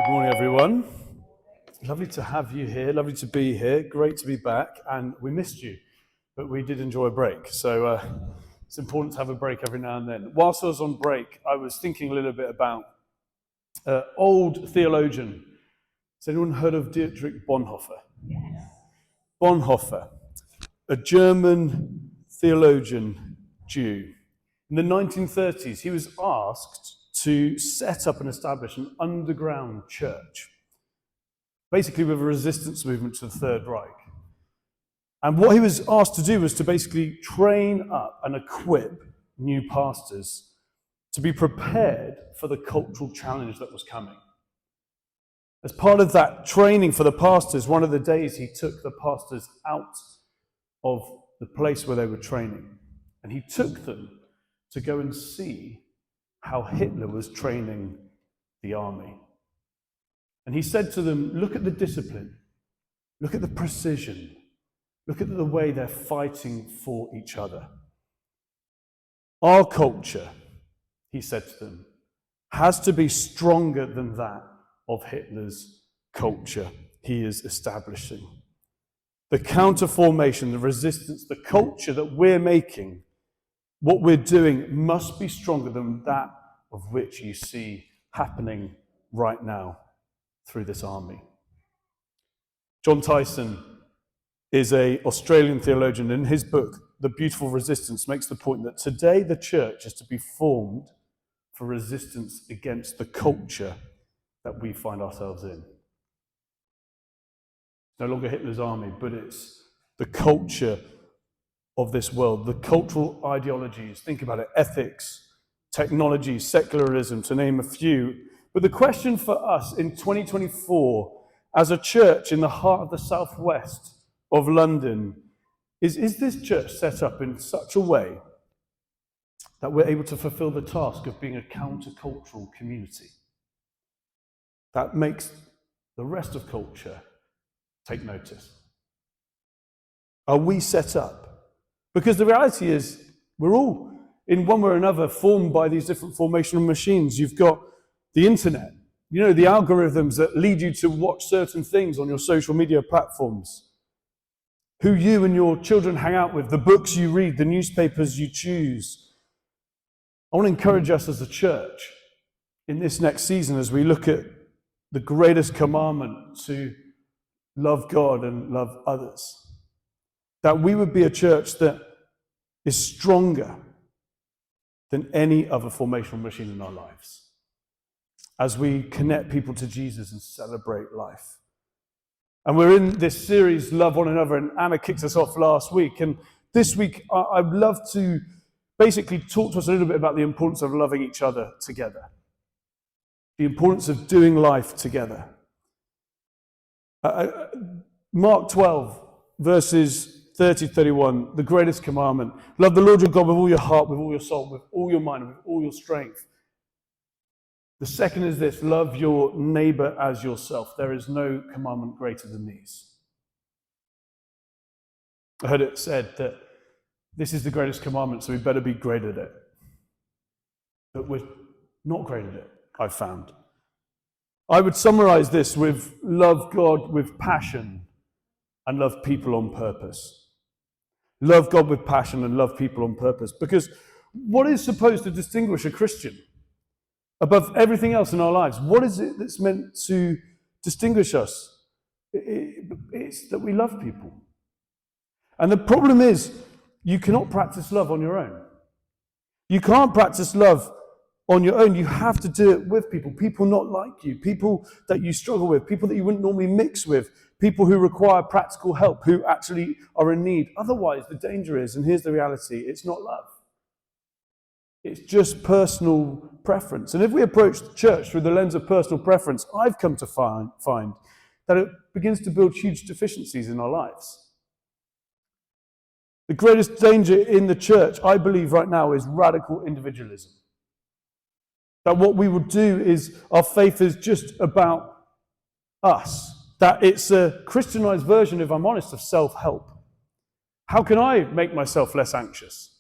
Good morning, everyone. Lovely to have you here. Lovely to be here. Great to be back. And we missed you, but we did enjoy a break. So it's important to have a break every now and then. Whilst I was on break, I was thinking a little bit about old theologian. Has anyone heard of Dietrich Bonhoeffer? Yes. Bonhoeffer, a German theologian Jew. In the 1930s, he was asked to set up and establish an underground church, basically with a resistance movement to the Third Reich. And what he was asked to do was to basically train up and equip new pastors to be prepared for the cultural challenge that was coming. As part of that training for the pastors, one of the days he took the pastors out of the place where they were training, and he took them to go and see how Hitler was training the army. And he said to them, look at the discipline, look at the precision, look at the way they're fighting for each other. Our culture, he said to them, has to be stronger than that of Hitler's culture he is establishing. The counter-formation, the resistance, the culture that we're making, what we're doing must be stronger than that of which you see happening right now through this army. John Tyson is an Australian theologian. In his book, The Beautiful Resistance, makes the point that today the church is to be formed for resistance against the culture that we find ourselves in. It's no longer Hitler's army, but it's the culture of this world, the cultural ideologies, think about it, ethics, technology, secularism, to name a few. But the question for us in 2024, as a church in the heart of the southwest of London, is this church set up in such a way that we're able to fulfill the task of being a countercultural community that makes the rest of culture take notice? Are we set up? Because the reality is, we're all, in one way or another, formed by these different formational machines. You've got the internet, the algorithms that lead you to watch certain things on your social media platforms, who you and your children hang out with, the books you read, the newspapers you choose. I want to encourage us as a church in this next season as we look at the greatest commandment to love God and love others, that we would be a church that is stronger than any other formational machine in our lives as we connect people to Jesus and celebrate life. And we're in this series, Love One Another, and Anna kicked us off last week. And this week, I'd love to basically talk to us a little bit about the importance of loving each other together, the importance of doing life together. Mark 12, verses 30-31, the greatest commandment. Love the Lord your God with all your heart, with all your soul, with all your mind, with all your strength. The second is this: love your neighbor as yourself. There is no commandment greater than these. I heard it said that this is the greatest commandment, so we better be great at it. But we're not great at it, I've found. I would summarize this with love God with passion and love people on purpose. Love God with passion and love people on purpose. Because what is supposed to distinguish a Christian above everything else in our lives? What is it that's meant to distinguish us? It's that we love people. And the problem is, you cannot practice love on your own. You can't practice love on your own. You have to do it with people not like you, people that you struggle with, people that you wouldn't normally mix with, people who require practical help, who actually are in need. Otherwise, the danger is, and here's the reality, it's not love. It's just personal preference. And if we approach the church through the lens of personal preference, I've come to find that it begins to build huge deficiencies in our lives. The greatest danger in the church, I believe right now, is radical individualism. That what we will do is, our faith is just about us. That it's a Christianized version, if I'm honest, of self-help. How can I make myself less anxious?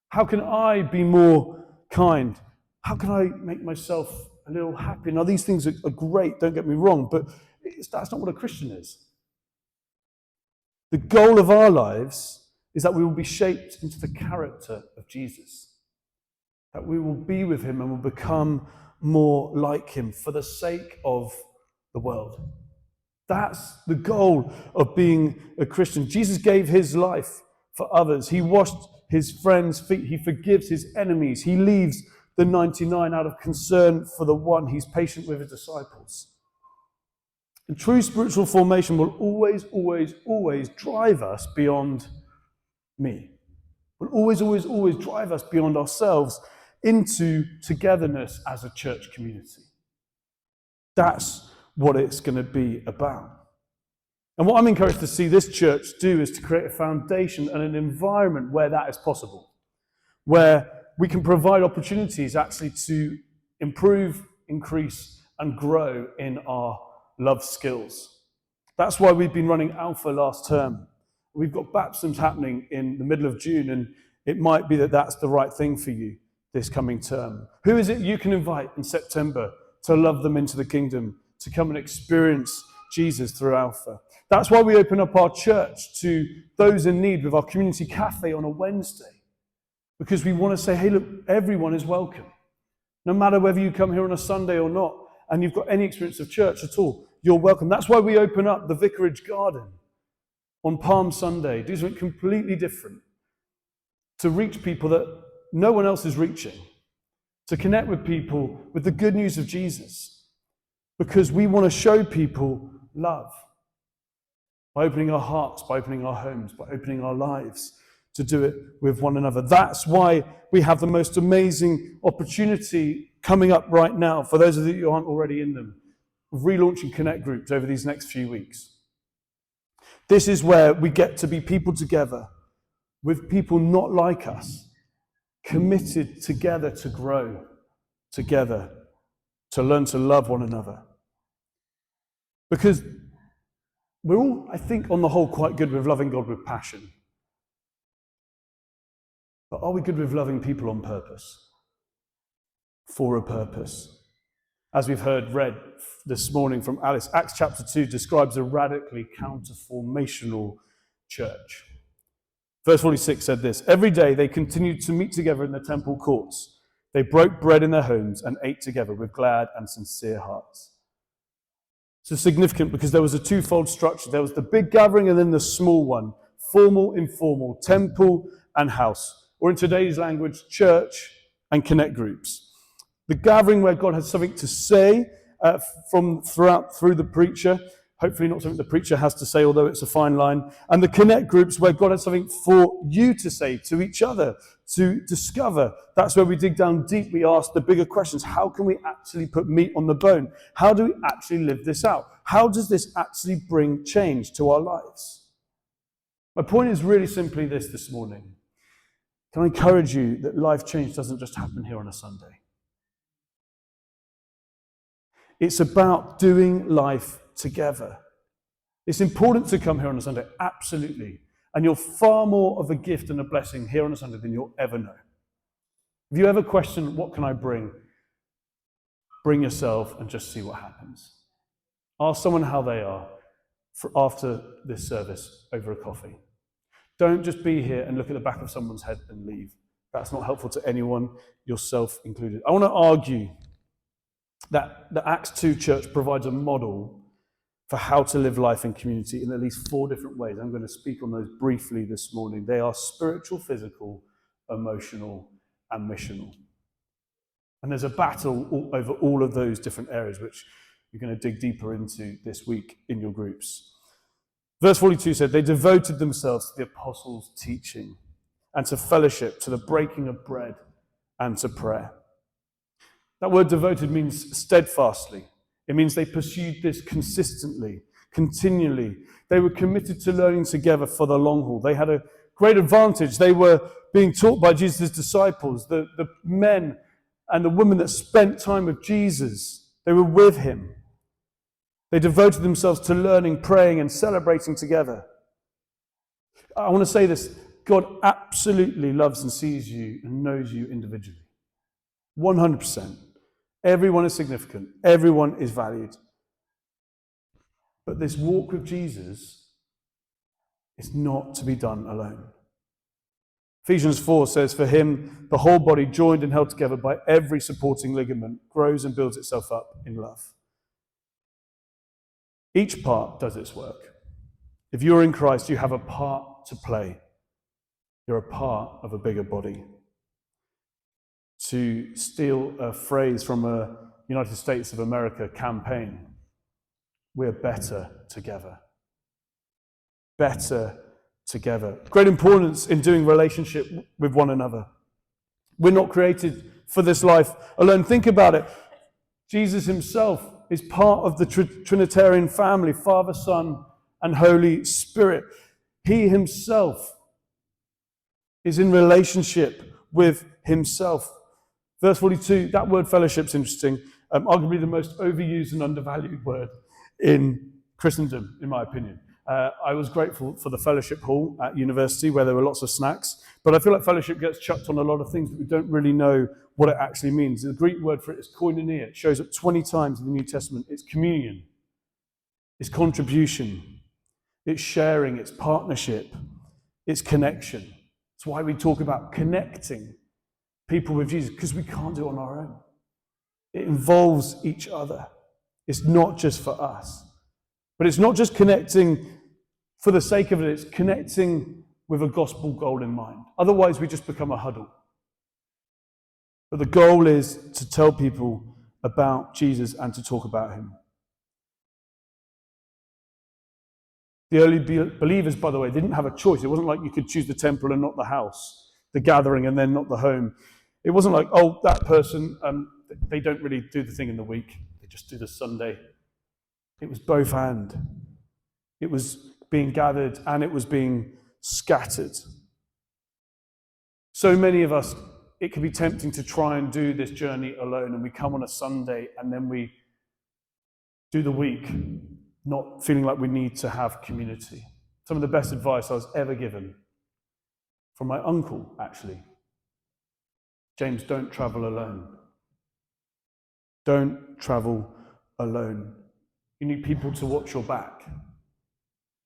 How can I be more kind? How can I make myself a little happy. Now, these things are great, don't get me wrong, but that's not what a Christian is. The goal of our lives is that we will be shaped into the character of Jesus, that we will be with him and will become more like him for the sake of the world. That's the goal of being a Christian. Jesus gave his life for others. He washed his friends' feet. He forgives his enemies. He leaves the 99 out of concern for the one. He's patient with his disciples. And true spiritual formation will always, always, always drive us beyond me. Will always, always, always drive us beyond ourselves into togetherness as a church community. That's what it's going to be about. And what I'm encouraged to see this church do is to create a foundation and an environment where that is possible, where we can provide opportunities actually to improve, increase, and grow in our love skills. That's why we've been running Alpha last term. We've got baptisms happening in the middle of June, and it might be that that's the right thing for you this coming term. Who is it you can invite in September to love them into the kingdom, to come and experience Jesus through Alpha? That's why we open up our church to those in need with our community cafe on a Wednesday, because we want to say, hey, look, everyone is welcome. No matter whether you come here on a Sunday or not, and you've got any experience of church at all, you're welcome. That's why we open up the Vicarage Garden on Palm Sunday, do something completely different, to reach people that no one else is reaching, to connect with people with the good news of Jesus, because we want to show people love by opening our hearts, by opening our homes, by opening our lives to do it with one another. That's why we have the most amazing opportunity coming up right now, for those of you who aren't already in them, of relaunching Connect groups over these next few weeks. This is where we get to be people together with people not like us, committed together to grow together, to learn to love one another. Because we're all, I think, on the whole, quite good with loving God with passion. But are we good with loving people on purpose? For a purpose? As we've read this morning from Alice, Acts chapter 2 describes a radically counter-formational church. Verse 46 said this: every day they continued to meet together in the temple courts. They broke bread in their homes and ate together with glad and sincere hearts. So significant, because there was a twofold structure. There was the big gathering and then the small one, formal, informal, temple and house, or in today's language, church and connect groups. The gathering where God has something to say through the preacher, hopefully not something the preacher has to say, although it's a fine line, and the connect groups where God has something for you to say to each other, to discover. That's where we dig down deep. We ask the bigger questions. How can we actually put meat on the bone? How do we actually live this out? How does this actually bring change to our lives? My point is really simply this morning. Can I encourage you that life change doesn't just happen here on a Sunday? It's about doing life together. It's important to come here on a Sunday, absolutely. And you're far more of a gift and a blessing here on a Sunday than you'll ever know. If you ever question, what can I bring? Bring yourself and just see what happens. Ask someone how they are after this service over a coffee. Don't just be here and look at the back of someone's head and leave. That's not helpful to anyone, yourself included. I want to argue that the Acts 2 church provides a model for how to live life in community in at least 4 different ways. I'm going to speak on those briefly this morning. They are spiritual, physical, emotional, and missional. And there's a battle over all of those different areas, which you're going to dig deeper into this week in your groups. Verse 42 said, they devoted themselves to the apostles' teaching and to fellowship, to the breaking of bread and to prayer. That word devoted means steadfastly. It means they pursued this consistently, continually. They were committed to learning together for the long haul. They had a great advantage. They were being taught by Jesus' disciples, the men and the women that spent time with Jesus. They were with him. They devoted themselves to learning, praying, and celebrating together. I want to say this. God absolutely loves and sees you and knows you individually. 100%. Everyone is significant. Everyone is valued. But this walk with Jesus is not to be done alone. Ephesians 4 says, for him, the whole body, joined and held together by every supporting ligament, grows and builds itself up in love. Each part does its work. If you're in Christ, you have a part to play. You're a part of a bigger body. To steal a phrase from a United States of America campaign, we're better together. Better together. Great importance in doing relationship with one another. We're not created for this life alone. Think about it. Jesus himself is part of the Trinitarian family, Father, Son, and Holy Spirit. He himself is in relationship with himself. Verse 42, that word fellowship's interesting. Arguably the most overused and undervalued word in Christendom, in my opinion. I was grateful for the fellowship hall at university where there were lots of snacks, but I feel like fellowship gets chucked on a lot of things that we don't really know what it actually means. The Greek word for it is koinonia. It shows up 20 times in the New Testament. It's communion, it's contribution, it's sharing, it's partnership, it's connection. It's why we talk about connecting people with Jesus, because we can't do it on our own. It involves each other. It's not just for us. But it's not just connecting for the sake of it, it's connecting with a gospel goal in mind. Otherwise, we just become a huddle. But the goal is to tell people about Jesus and to talk about him. The early believers, by the way, didn't have a choice. It wasn't like you could choose the temple and not the house, the gathering and then not the home. It wasn't like, oh, that person, they don't really do the thing in the week. They just do the Sunday. It was both and. It was being gathered and it was being scattered. So many of us, it can be tempting to try and do this journey alone, and we come on a Sunday and then we do the week not feeling like we need to have community. Some of the best advice I was ever given from my uncle, actually. James, don't travel alone. Don't travel alone. You need people to watch your back.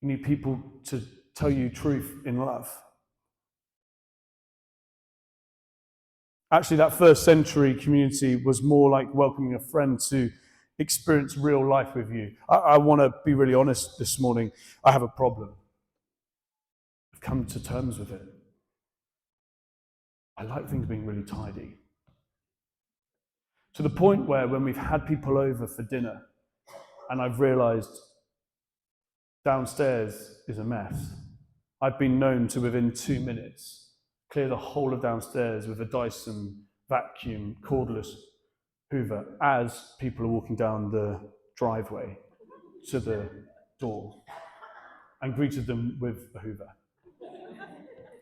You need people to tell you truth in love. Actually, that first century community was more like welcoming a friend to experience real life with you. I want to be really honest this morning. I have a problem. I've come to terms with it. I like things being really tidy. To the point where when we've had people over for dinner and I've realized downstairs is a mess, I've been known to, within 2 minutes, clear the whole of downstairs with a Dyson vacuum cordless Hoover as people are walking down the driveway to the door, and greeted them with a Hoover.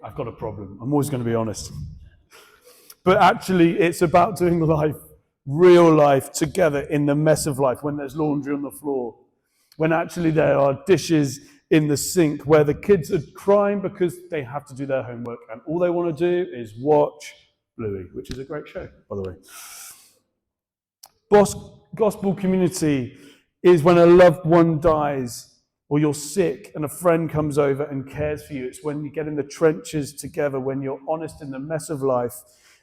I've got a problem. I'm always going to be honest. But actually, it's about doing life, real life, together in the mess of life, when there's laundry on the floor, when actually there are dishes in the sink, where the kids are crying because they have to do their homework and all they want to do is watch Bluey, which is a great show, by the way. Gospel community is when a loved one dies or you're sick and a friend comes over and cares for you. It's when you get in the trenches together, when you're honest in the mess of life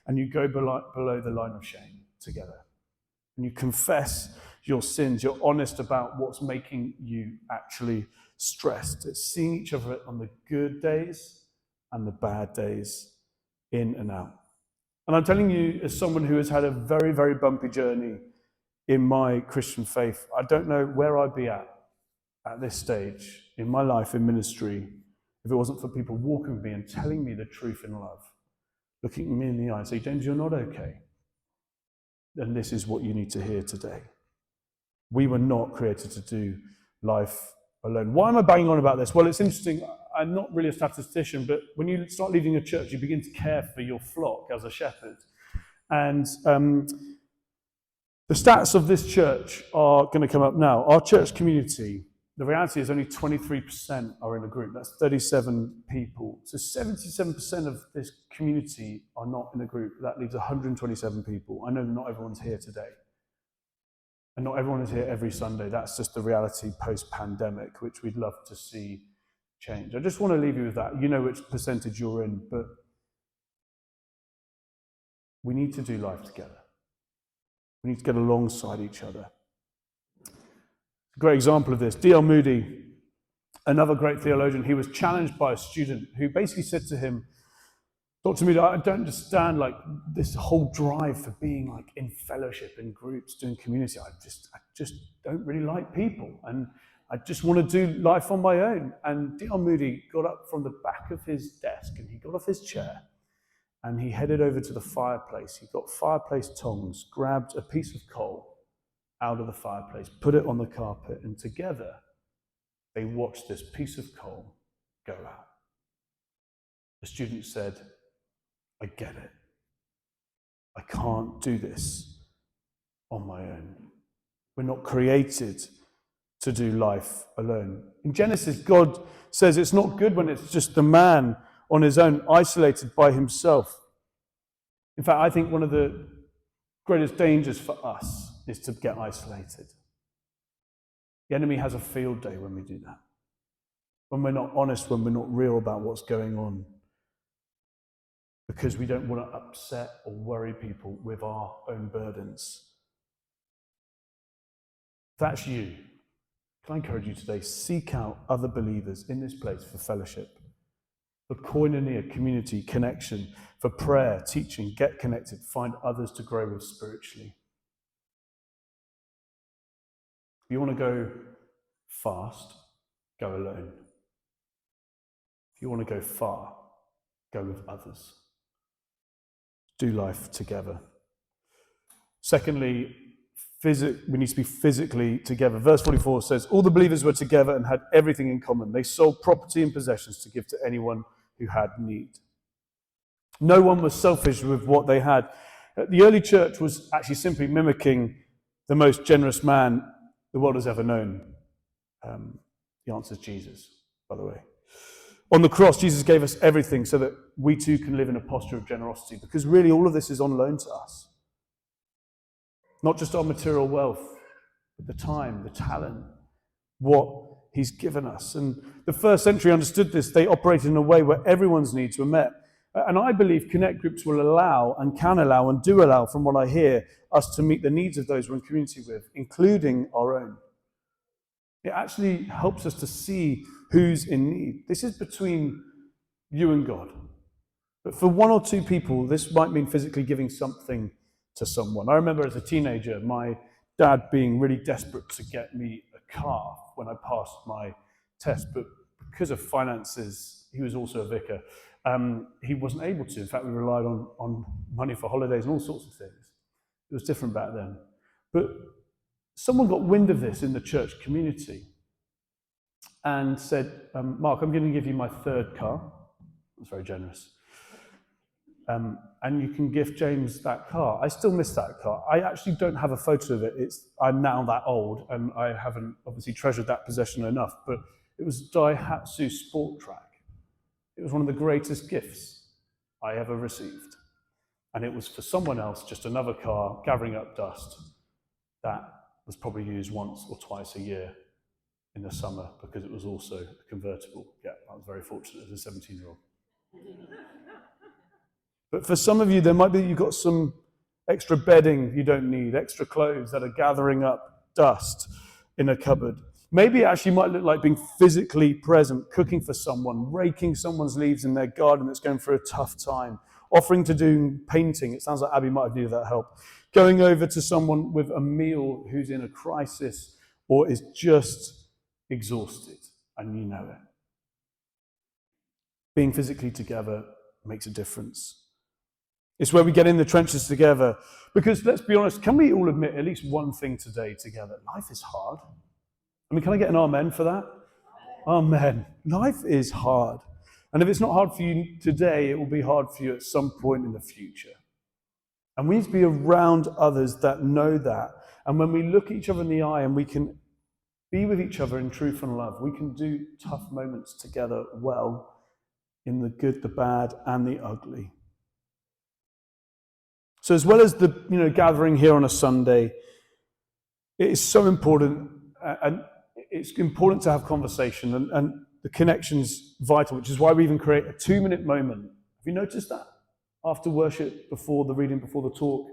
and you go below the line of shame together. And you confess your sins. You're honest about what's making you actually stressed. It's seeing each other on the good days and the bad days, in and out. And I'm telling you, as someone who has had a very, very bumpy journey in my Christian faith, I don't know where I'd be at this stage in my life in ministry if it wasn't for people walking with me and telling me the truth in love, looking me in the eye and saying, James, you're not okay. And this is what you need to hear today. We were not created to do life alone. Why am I banging on about this? Well, it's interesting. I'm not really a statistician, but when you start leading a church, you begin to care for your flock as a shepherd. And the stats of this church are going to come up now. Our church community, the reality is only 23% are in a group. That's 37 people. So 77% of this community are not in a group. That leaves 127 people. I know not everyone's here today. And not everyone is here every Sunday. That's just the reality post-pandemic, which we'd love to see change. I just want to leave you with that. You know which percentage you're in, but we need to do life together. We need to get alongside each other. A great example of this, D.L. Moody, another great theologian, he was challenged by a student who basically said to him, Dr. Moody, I don't understand this whole drive for being in fellowship, in groups, doing community. I just don't really like people, and I just want to do life on my own. And D.L. Moody got up from the back of his desk and he got off his chair and he headed over to the fireplace. He got fireplace tongs, grabbed a piece of coal out of the fireplace, put it on the carpet, and together they watched this piece of coal go out. The student said, I get it. I can't do this on my own. We're not created to do life alone. In Genesis, God says it's not good when it's just the man on his own, isolated by himself. In fact, I think one of the greatest dangers for us is to get isolated. The enemy has a field day when we do that. When we're not honest, when we're not real about what's going on. Because we don't want to upset or worry people with our own burdens. If that's you, can I encourage you today, seek out other believers in this place for fellowship, for koinonia, community, connection, for prayer, teaching, get connected, find others to grow with spiritually. If you want to go fast, go alone. If you want to go far, go with others. Do life together. Secondly, we need to be physically together. Verse 44 says, all the believers were together and had everything in common. They sold property and possessions to give to anyone who had need. No one was selfish with what they had. The early church was actually simply mimicking the most generous man the world has ever known. The answer is Jesus, by the way. On the cross, Jesus gave us everything so that we too can live in a posture of generosity, because really all of this is on loan to us. Not just our material wealth, but the time, the talent, what he's given us. And the first century understood this. They operated in a way where everyone's needs were met. And I believe Connect groups will allow and can allow and do allow, from what I hear, us to meet the needs of those we're in community with, including our own. It actually helps us to see who's in need. This is between you and God. But for one or two people, this might mean physically giving something to someone. I remember as a teenager, my dad being really desperate to get me a car when I passed my test. But because of finances, he was also a vicar, he wasn't able to. In fact, we relied on money for holidays and all sorts of things. It was different back then. But someone got wind of this in the church community and said, Mark, I'm going to give you my third car. That's very generous. And you can gift James that car. I still miss that car. I actually don't have a photo of it. I'm now that old, and I haven't obviously treasured that possession enough, but it was a Daihatsu Sport Track. It was one of the greatest gifts I ever received. And it was for someone else, just another car gathering up dust that was probably used once or twice a year in the summer, because it was also a convertible. Yeah, I was very fortunate as a 17-year-old. But for some of you, there might be you've got some extra bedding you don't need, extra clothes that are gathering up dust in a cupboard. Maybe it actually might look like being physically present, cooking for someone, raking someone's leaves in their garden that's going through a tough time, offering to do painting. It sounds like Abby might have needed that help. Going over to someone with a meal who's in a crisis or is just exhausted, and you know it. Being physically together makes a difference. It's where we get in the trenches together. Because let's be honest, can we all admit at least one thing today together? Life is hard. I mean, can I get an amen for that? Amen. Life is hard. And if it's not hard for you today, it will be hard for you at some point in the future. And we need to be around others that know that. And when we look each other in the eye and we can be with each other in truth and love, we can do tough moments together well, in the good, the bad, and the ugly. So as well as the gathering here on a Sunday, It is so important, and it's important to have conversation, and the connection's vital, which is why we even create a 2-minute moment. Have you noticed that? After worship, before the reading, before the talk,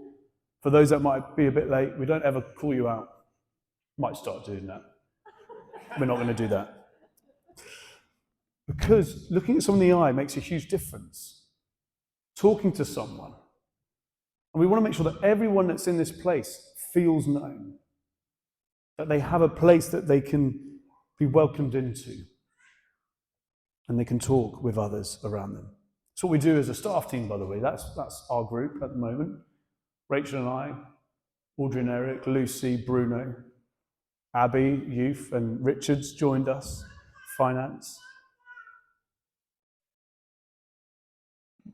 for those that might be a bit late, we don't ever call you out. Might start doing that. We're not going to do that. Because looking at someone in the eye makes a huge difference. Talking to someone. And we want to make sure that everyone that's in this place feels known. That they have a place that they can be welcomed into. And they can talk with others around them. That's what we do as a staff team, by the way. That's our group at the moment. Rachel and I, Audrey and Eric, Lucy, Bruno, Abby, youth, and Richard's joined us, finance.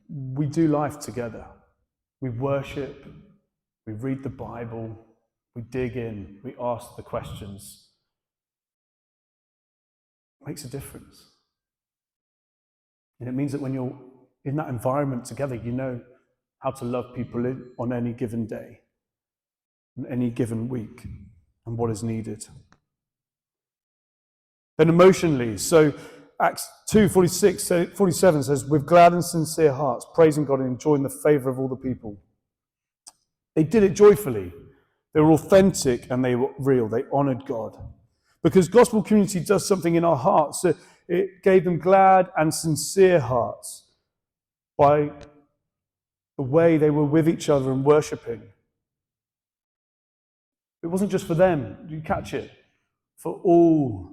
We do life together. We worship, we read the Bible, we dig in, we ask the questions. It makes a difference. And it means that when you're in that environment together, you know how to love people on any given day, on any given week, and what is needed. Then emotionally, so Acts 2:46-47 says, with glad and sincere hearts, praising God and enjoying the favor of all the people. They did it joyfully. They were authentic and they were real. They honored God. Because gospel community does something in our hearts. So it gave them glad and sincere hearts by the way they were with each other and worshipping. It wasn't just for them. Do you catch it? For all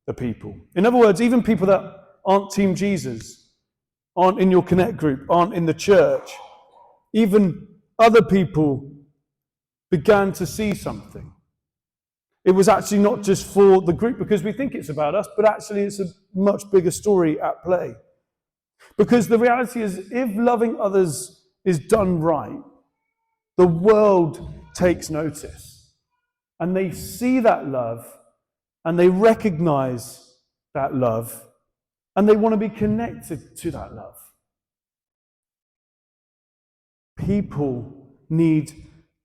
the people. In other words, even people that aren't Team Jesus, aren't in your Connect group, aren't in the church, even other people began to see something. It was actually not just for the group because we think it's about us, but actually it's a much bigger story at play. Because the reality is, if loving others is done right, the world takes notice. And they see that love, and they recognize that love, and they want to be connected to that love. People need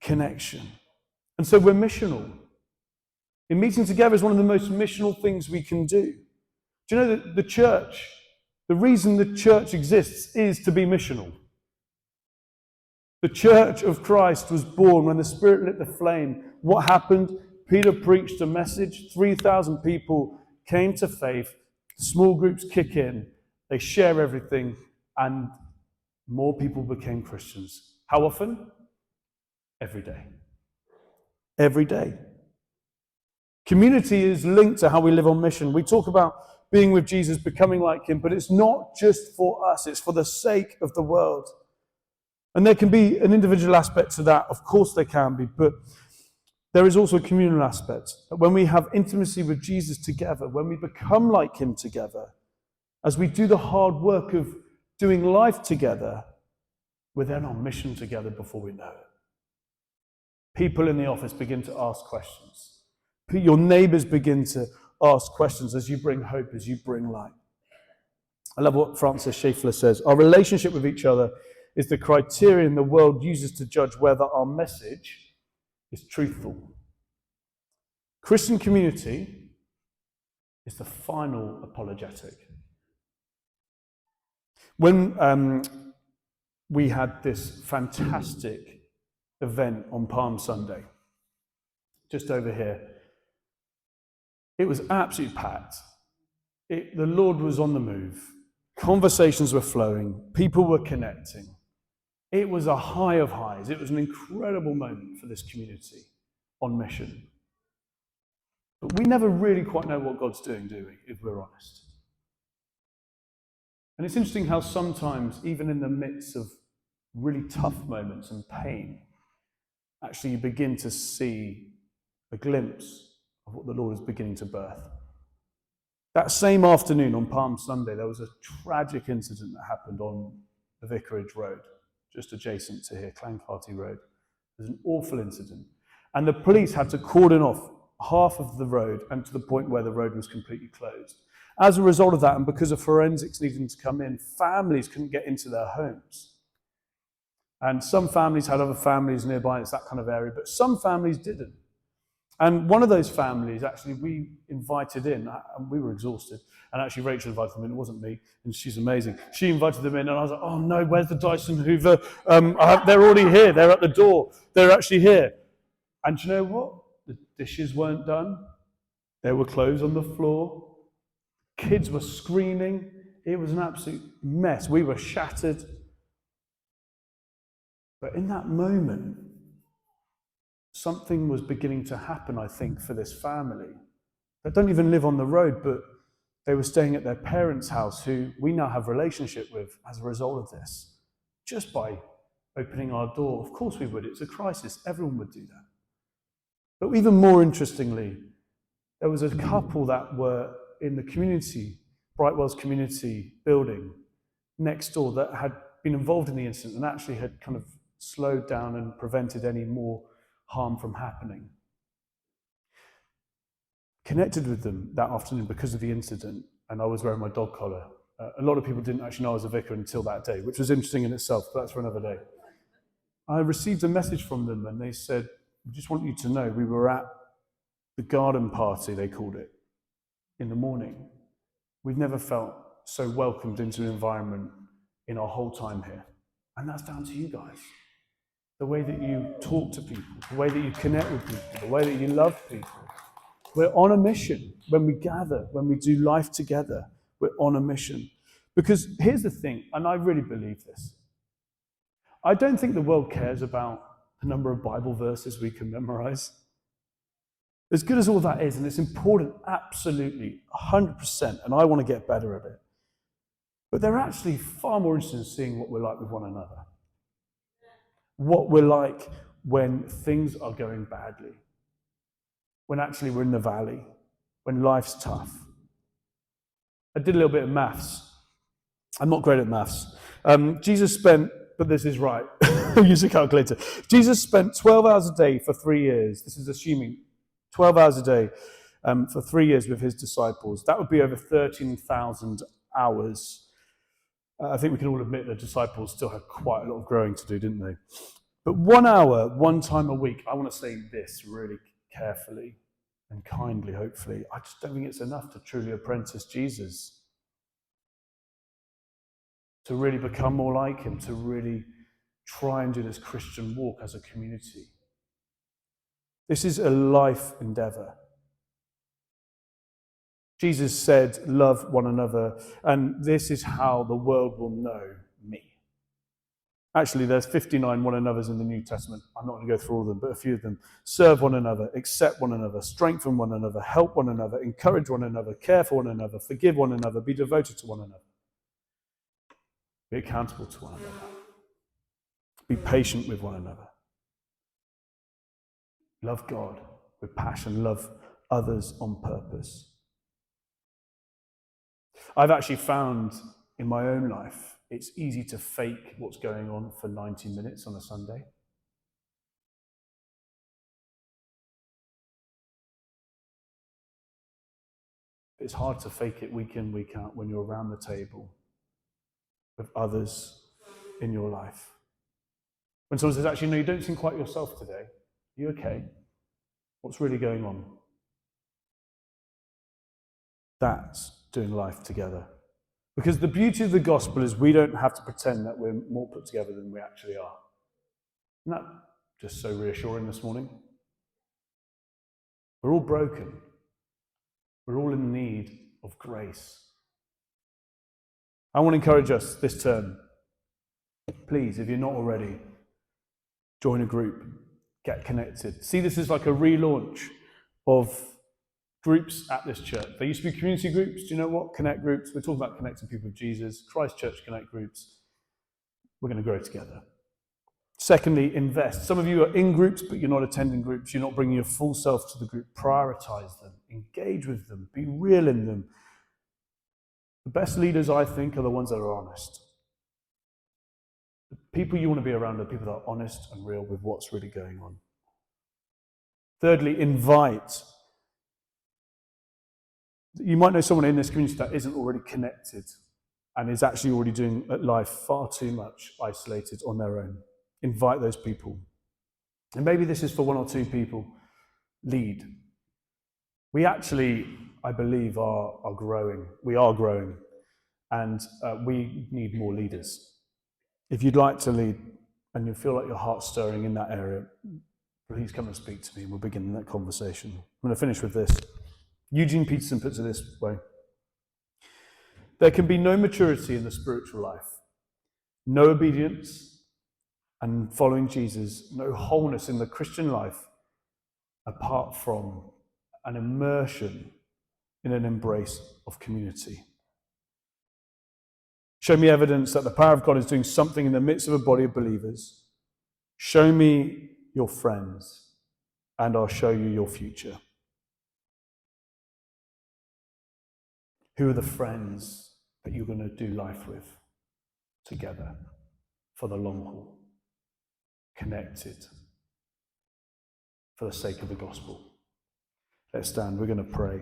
connection. And so we're missional. In meeting together is one of the most missional things we can do. Do you know that the church, the reason the church exists is to be missional? The church of Christ was born when the Spirit lit the flame. What happened? Peter preached a message. 3,000 people came to faith. Small groups kick in. They share everything. And more people became Christians. How often? Every day. Every day. Community is linked to how we live on mission. We talk about being with Jesus, becoming like him, but it's not just for us. It's for the sake of the world. And there can be an individual aspect to that. Of course there can be, but there is also a communal aspect. When we have intimacy with Jesus together, when we become like him together, as we do the hard work of doing life together, we're then on mission together before we know it. People in the office begin to ask questions. Your neighbors begin to ask questions as you bring hope, as you bring light. I love what Francis Schaeffler says. Our relationship with each other is the criterion the world uses to judge whether our message is truthful. Christian community is the final apologetic. When we had this fantastic event on Palm Sunday, just over here, it was absolutely packed. The Lord was on the move. Conversations were flowing. People were connecting. It was a high of highs. It was an incredible moment for this community on mission. But we never really quite know what God's doing, do we, if we're honest? And it's interesting how sometimes, even in the midst of really tough moments and pain, actually you begin to see a glimpse of what the Lord is beginning to birth. That same afternoon on Palm Sunday, there was a tragic incident that happened on the Vicarage Road, just adjacent to here, Clancarty Road. It was an awful incident. And the police had to cordon off half of the road and to the point where the road was completely closed. As a result of that, and because of forensics needing to come in, families couldn't get into their homes. And some families had other families nearby, it's that kind of area, but some families didn't. And one of those families, actually, we invited in, and we were exhausted. And actually, Rachel invited them in. It wasn't me, and she's amazing. She invited them in, and I was like, oh no, where's the Dyson Hoover? They're already here. They're at the door. They're actually here. And do you know what? The dishes weren't done. There were clothes on the floor. Kids were screaming. It was an absolute mess. We were shattered. But in that moment, something was beginning to happen, I think, for this family. They don't even live on the road, but they were staying at their parents' house, who we now have a relationship with as a result of this, just by opening our door. Of course we would. It's a crisis. Everyone would do that. But even more interestingly, there was a couple that were in the community, Brightwell's community building next door, that had been involved in the incident and actually had kind of slowed down and prevented any more harm from happening. Connected with them that afternoon because of the incident, and I was wearing my dog collar. A lot of people didn't actually know I was a vicar until that day, which was interesting in itself, but that's for another day. I received a message from them, and they said, "We just want you to know we were at the garden party," they called it, in the morning. We've never felt so welcomed into an environment in our whole time here. And that's down to you guys. The way that you talk to people, the way that you connect with people, the way that you love people. We're on a mission when we gather, when we do life together. We're on a mission. Because here's the thing, and I really believe this. I don't think the world cares about the number of Bible verses we can memorize. As good as all that is, and it's important, absolutely, 100%, and I want to get better at it. But they're actually far more interested in seeing what we're like with one another. What we're like when things are going badly. When actually we're in the valley. When life's tough. I did a little bit of maths. I'm not great at maths. Jesus spent, but this is right, use a calculator. Jesus spent 12 hours a day for 3 years. This is assuming 12 hours a day for 3 years with his disciples. That would be over 13,000 hours. I think we can all admit the disciples still had quite a lot of growing to do, didn't they? But 1 hour, one time a week, I want to say this really carefully and kindly, hopefully. I just don't think it's enough to truly apprentice Jesus. To really become more like him, to really try and do this Christian walk as a community. This is a life endeavor. Jesus said, love one another, and this is how the world will know me. Actually, there's 59 one another's in the New Testament. I'm not going to go through all of them, but a few of them. Serve one another, accept one another, strengthen one another, help one another, encourage one another, care for one another, forgive one another, be devoted to one another. Be accountable to one another. Be patient with one another. Love God with passion, love others on purpose. I've actually found in my own life, it's easy to fake what's going on for 90 minutes on a Sunday. It's hard to fake it week in, week out when you're around the table with others in your life. When someone says, actually, no, you don't seem quite yourself today. Are you okay? What's really going on? That's doing life together. Because the beauty of the gospel is we don't have to pretend that we're more put together than we actually are. Isn't that just so reassuring this morning? We're all broken. We're all in need of grace. I want to encourage us this term. Please, if you're not already, join a group, get connected. See this as like a relaunch of groups at this church. There used to be community groups. Do you know what? Connect groups. We're talking about connecting people with Jesus. ChristChurch Connect groups. We're going to grow together. Secondly, invest. Some of you are in groups, but you're not attending groups. You're not bringing your full self to the group. Prioritize them. Engage with them. Be real in them. The best leaders, I think, are the ones that are honest. The people you want to be around are people that are honest and real with what's really going on. Thirdly, invite. You might know someone in this community that isn't already connected and is actually already doing life far too much isolated on their own. Invite those people. And maybe this is for one or two people. lead. We actually, I believe, are growing. We are growing, and we need more leaders. If you'd like to lead and you feel like your heart's stirring in that area, please come and speak to me and we'll begin that conversation. I'm going to finish with this. Eugene Peterson puts it this way: there can be no maturity in the spiritual life, no obedience and following Jesus, no wholeness in the Christian life apart from an immersion in an embrace of community. Show me evidence that the power of God is doing something in the midst of a body of believers. Show me your friends, and I'll show you your future. Who are the friends that you're going to do life with together for the long haul? Connected for the sake of the gospel. Let's stand. We're going to pray.